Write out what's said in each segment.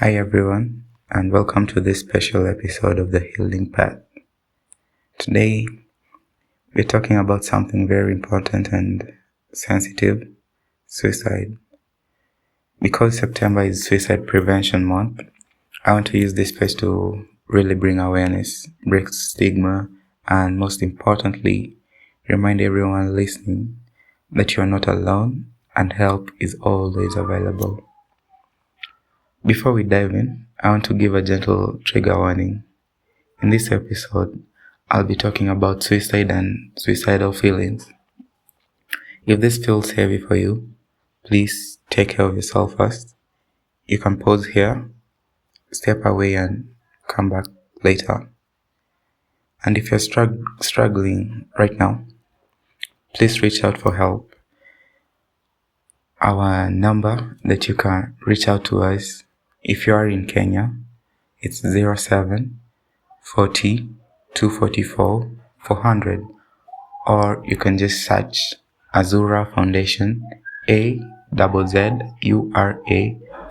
Hi everyone, and welcome to this special episode of The Healing Path. Today, we're talking about something very important and sensitive: suicide. Because September is Suicide Prevention Month, I want to use this space to really bring awareness, break stigma, and most importantly, remind everyone listening that you're not alone and help is always available. Before we dive in, I want to give a gentle trigger warning. In this episode, I'll be talking about suicide and suicidal feelings. If this feels heavy for you, please take care of yourself first. You can pause here, step away, and come back later. And if you're struggling right now, please reach out for help. Our number that you can reach out to us if you are in Kenya, it's 07 40 244 400. Or you can just search Azzura Foundation, Azzura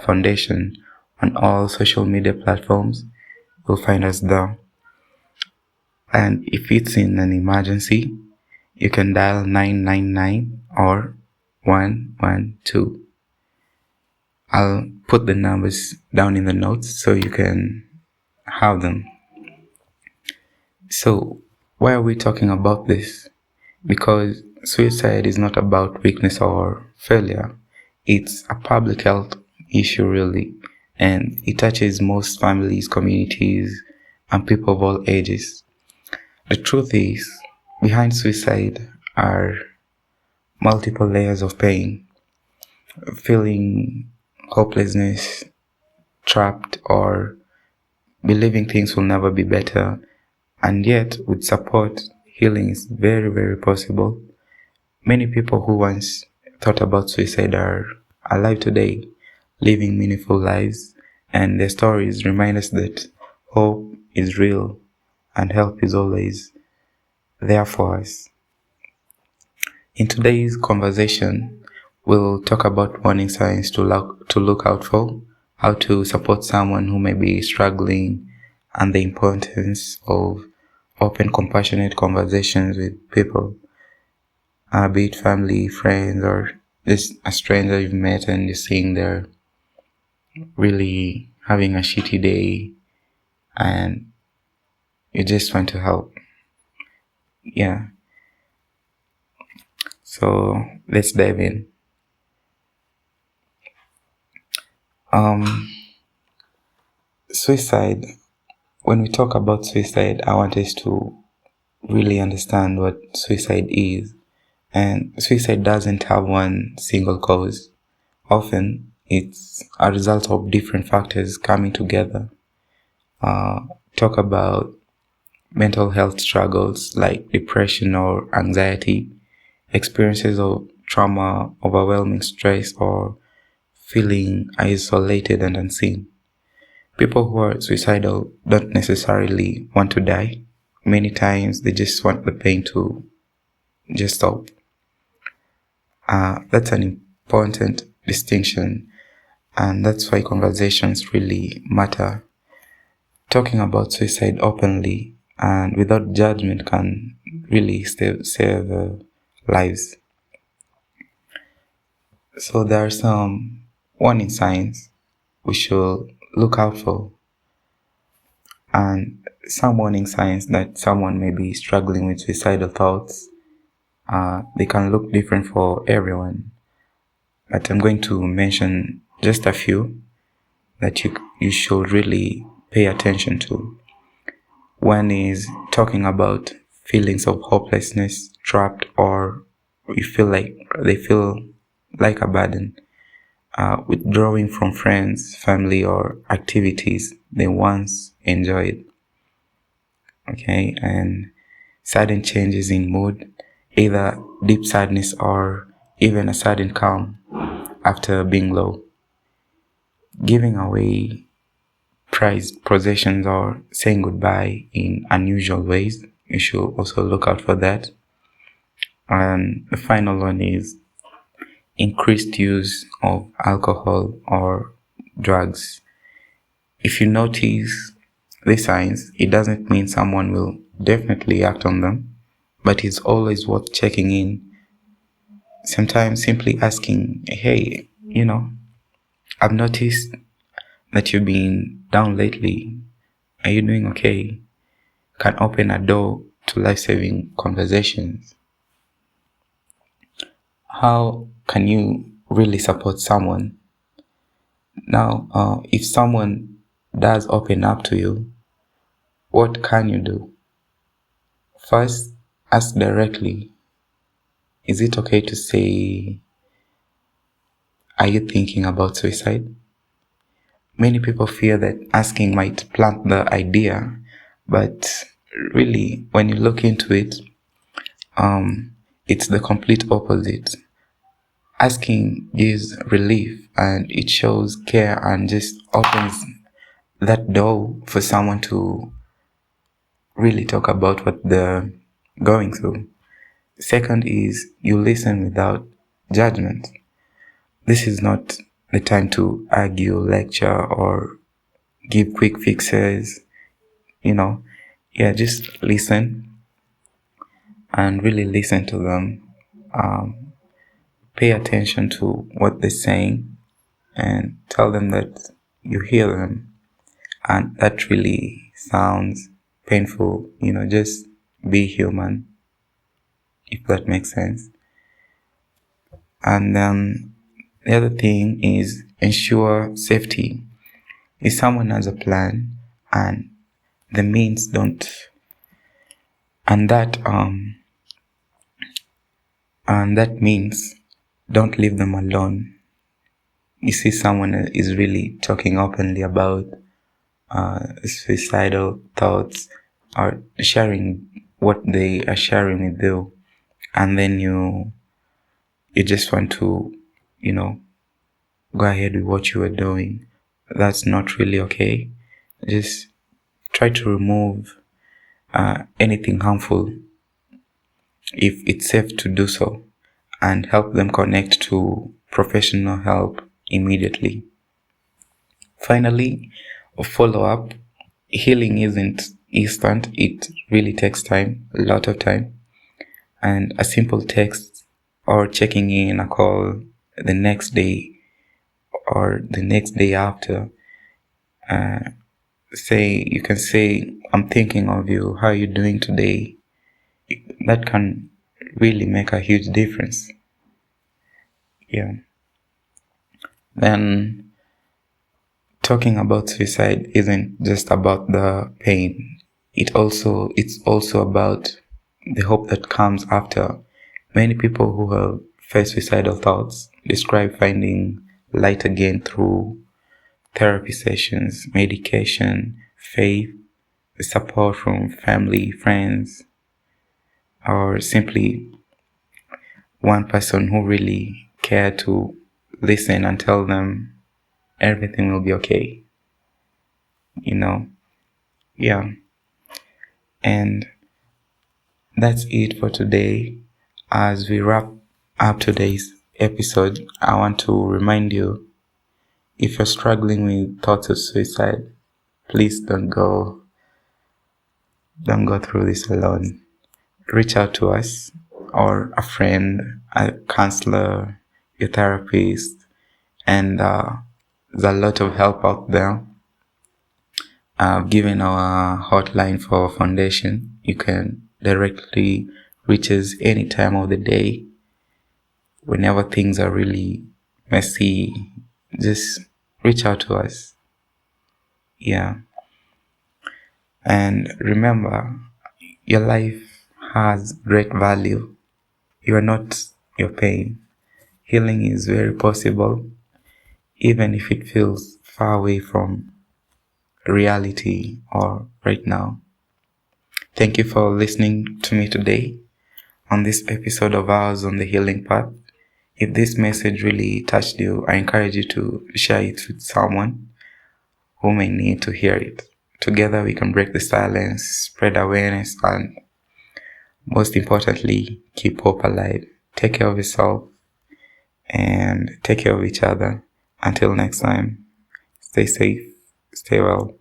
Foundation on all social media platforms. You'll find us there. And if it's in an emergency, you can dial 999 or 112. I'll put the numbers down in the notes so you can have them. So, why are we talking about this? Because suicide is not about weakness or failure. It's a public health issue, really, and it touches most families, communities, and people of all ages. The truth is, behind suicide are multiple layers of pain: feeling hopelessness, trapped, or believing things will never be better. And yet, with support, healing is very, very possible. Many people who once thought about suicide are alive today, living meaningful lives, and their stories remind us that hope is real and help is always there for us. In today's conversation, we'll talk about warning signs to look out for, how to support someone who may be struggling, and the importance of open, compassionate conversations with people. Be it family, friends, or just a stranger you've met and you're seeing they're really having a shitty day and you just want to help. Yeah. So let's dive in. Suicide. When we talk about suicide, I want us to really understand what suicide is. And suicide doesn't have one single cause. Often, it's a result of different factors coming together. Talk about mental health struggles like depression or anxiety, experiences of trauma, overwhelming stress, or feeling isolated and unseen. People who are suicidal don't necessarily want to die. Many times they just want the pain to just stop. That's an important distinction, and that's why conversations really matter. Talking about suicide openly and without judgment can really save lives. So there are some warning signs we should look out for, and some warning signs that someone may be struggling with suicidal thoughts. They can look different for everyone, but I'm going to mention just a few that you should really pay attention to. One is talking about feelings of hopelessness, trapped, or they feel like a burden. Withdrawing from friends, family, or activities they once enjoyed. Okay, and sudden changes in mood, either deep sadness or even a sudden calm after being low. Giving away prized possessions or saying goodbye in unusual ways. You should also look out for that. And the final one is increased use of alcohol or drugs. If you notice these signs, it doesn't mean someone will definitely act on them, but it's always worth checking in. Sometimes simply asking, hey, I've noticed that you've been down lately. Are you doing okay? Can open a door to life-saving conversations. How can you really support someone? Now, if someone does open up to you, what can you do? First, ask directly. Is it okay to say, are you thinking about suicide? Many people fear that asking might plant the idea, but really, when you look into it, it's the complete opposite. Asking gives relief and it shows care and just opens that door for someone to really talk about what they're going through. Second is you listen without judgment. This is not the time to argue, lecture, or give quick fixes. Just listen and really listen to them. Pay attention to what they're saying and tell them that you hear them. And that really sounds painful. Just be human, if that makes sense. And then the other thing is ensure safety. If someone has a plan and the means don't, and that means don't leave them alone. You see someone is really talking openly about suicidal thoughts or sharing what they are sharing with you, and then you just want to go ahead with what you are doing. That's not really okay. Just try to remove anything harmful if it's safe to do so, and help them connect to professional help immediately. Finally, follow up. Healing isn't instant. It really takes time, a lot of time. And a simple text or checking in, a call the next day or the next day after, you can say, I'm thinking of you, how are you doing today? That can really make a huge difference. Yeah. Then talking about suicide isn't just about the pain. It's also about the hope that comes after. Many people who have faced suicidal thoughts describe finding light again through therapy sessions, medication, faith, support from family, friends, or simply one person who really cared to listen and tell them everything will be okay. Yeah. And that's it for today. As we wrap up today's episode, I want to remind you, if you're struggling with thoughts of suicide, please don't go through this alone. Reach out to us or a friend, a counselor, your therapist, and there's a lot of help out there. I've given our hotline for foundation. You can directly reach us any time of the day. Whenever things are really messy, just reach out to us. Yeah. And remember, your life has great value. You are not your pain. Healing is very possible, even if it feels far away from reality or right now. Thank you for listening to me today on this episode of ours on the healing path. If this message really touched you, I encourage you to share it with someone who may need to hear it. Together we can break the silence, spread awareness, and most importantly, keep hope alive. Take care of yourself and take care of each other. Until next time, stay safe. Stay well.